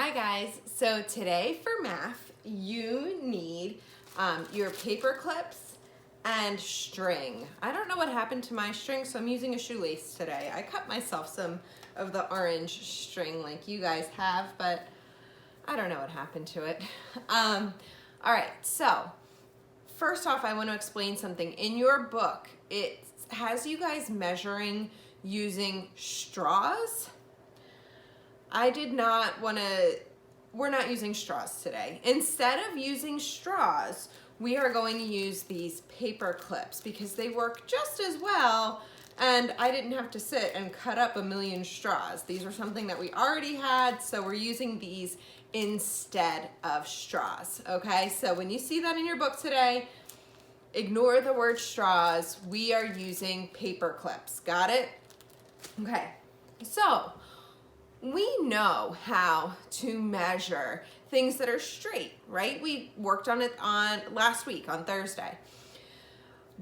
Hi guys, so today for math you need your paper clips and string. I don't know what happened to my string, so I'm using a shoelace today. I cut myself some of the orange string like you guys have, but I don't know what happened to it. All right, so first off I want to explain something. In your book it has you guys measuring using straws. We're not using straws today. Instead of using straws, we are going to use these paper clips because they work just as well, and I didn't have to sit and cut up a million straws. These are something that we already had, so we're using these instead of straws, okay? So when you see that in your book today, ignore the word straws. We are using paper clips. Got it? Okay, so we know how to measure things that are straight, right? We worked on it last week on Thursday.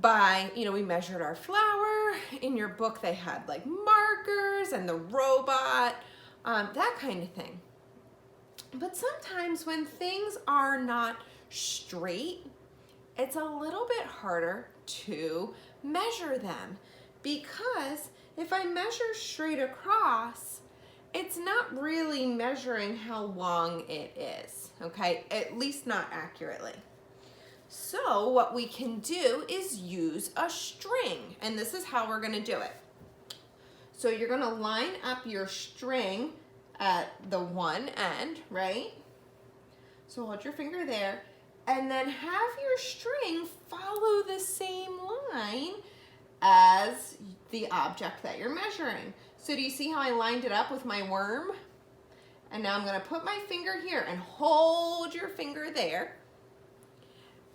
We measured our flour. In your book, they had like markers and the robot, that kind of thing. But sometimes when things are not straight, it's a little bit harder to measure them, because if I measure straight across, it's not really measuring how long it is, okay? At least not accurately. So what we can do is use a string, and this is how we're gonna do it. So you're gonna line up your string at the one end, right? So hold your finger there, and then have your string follow the same line as the object that you're measuring. So do you see how I lined it up with my worm? And now I'm gonna put my finger here and hold your finger there.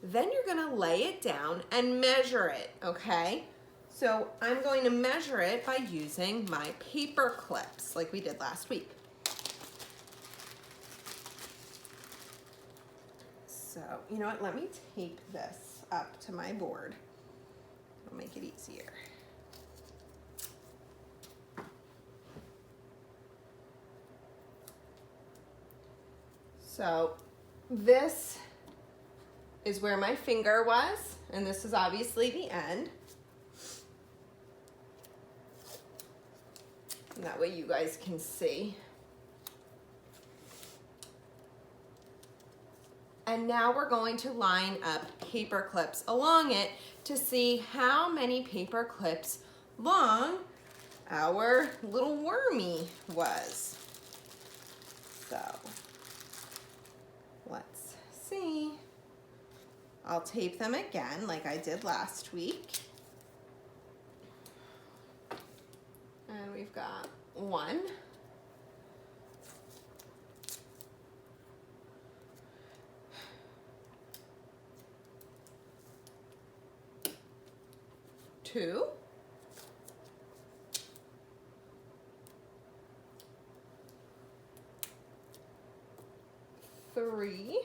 Then you're gonna lay it down and measure it, okay? So I'm going to measure it by using my paper clips like we did last week. So, you know what, let me tape this up to my board. It'll make it easier. So this is where my finger was, and this is obviously the end. And that way you guys can see. And now we're going to line up paper clips along it to see how many paper clips long our little wormy was. So let's see. I'll tape them again like I did last week. And we've got 1, 2, 3,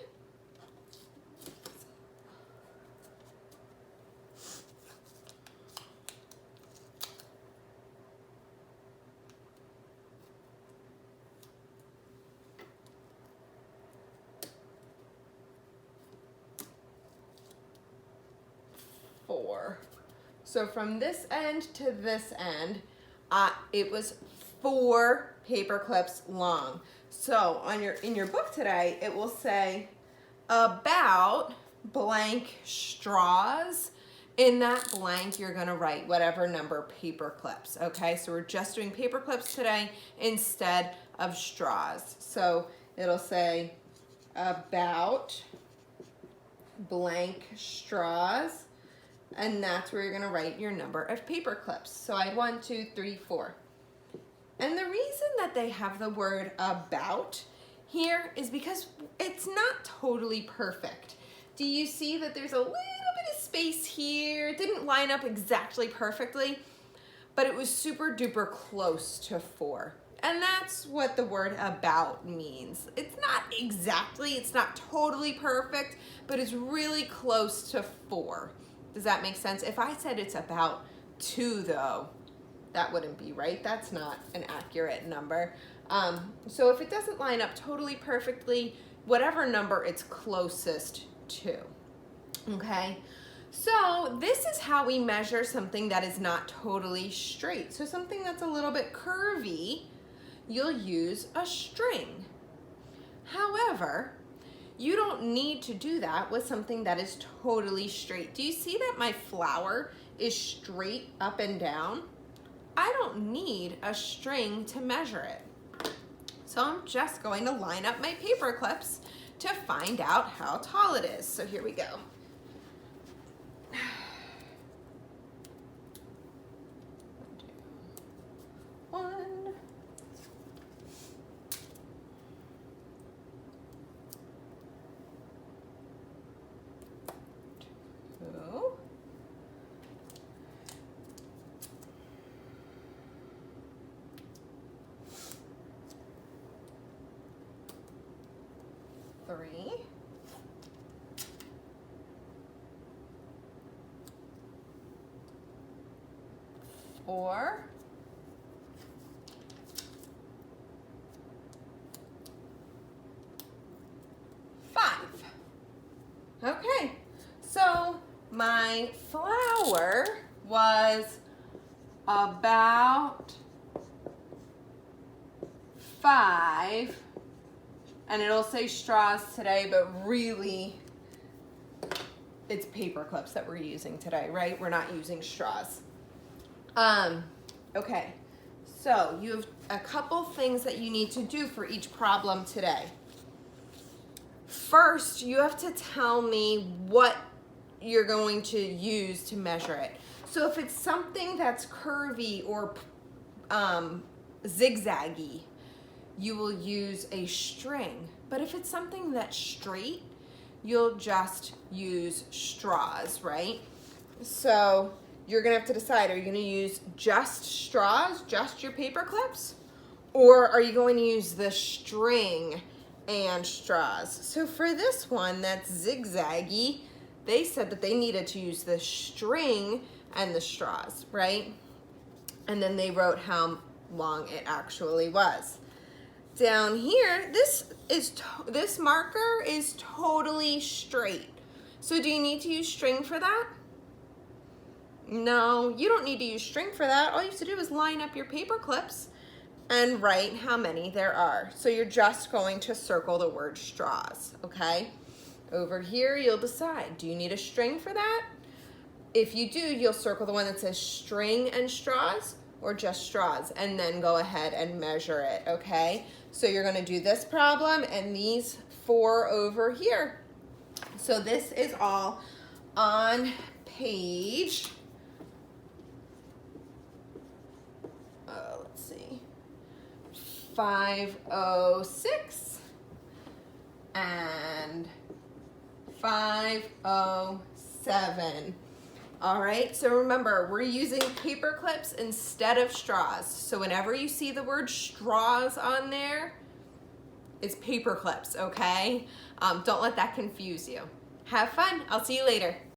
4. So from this end to this end, it was 4 paper clips long. So in your book today, it will say about blank straws. In that blank, you're gonna write whatever number paper clips, okay? So we're just doing paper clips today instead of straws. So it'll say about blank straws, and that's where you're gonna write your number of paper clips. So I had 1, 2, 3, 4. And the reason that they have the word about here is because it's not totally perfect. Do you see that there's a little bit of space here? It didn't line up exactly perfectly, but it was super duper close to 4. And that's what the word about means. It's not totally perfect, but it's really close to 4. Does that make sense? If I said it's about 2 though, that wouldn't be right. That's not an accurate number. So if it doesn't line up totally perfectly, whatever number it's closest to, okay? So this is how we measure something that is not totally straight. So something that's a little bit curvy, you'll use a string. However, you don't need to do that with something that is totally straight. Do you see that my flower is straight up and down? I don't need a string to measure it. So I'm just going to line up my paper clips to find out how tall it is. So here we go. One, two, 3, 4, 5. Okay, so my flower was about 5, and it'll say straws today, but really it's paper clips that we're using today, right? We're not using straws. Okay, so you have a couple things that you need to do for each problem today. First, you have to tell me what you're going to use to measure it. So if it's something that's curvy or zigzaggy, you will use a string. But if it's something that's straight, you'll just use straws, right? So you're gonna have to decide, are you gonna use just straws, just your paper clips? Or are you going to use the string and straws? So for this one that's zigzaggy, they said that they needed to use the string and the straws, right? And then they wrote how long it actually was. Down here, this marker is totally straight. So do you need to use string for that? No, you don't need to use string for that. All you have to do is line up your paper clips and write how many there are. So you're just going to circle the word straws, okay? Over here, you'll decide, do you need a string for that? If you do, you'll circle the one that says string and straws, or just straws, and then go ahead and measure it, okay? So you're gonna do this problem and these 4 over here. So this is all on page, let's see, 506 and 507. All right, so remember, we're using paper clips instead of straws. So whenever you see the word straws on there, it's paper clips, okay? Don't let that confuse you. Have fun. I'll see you later.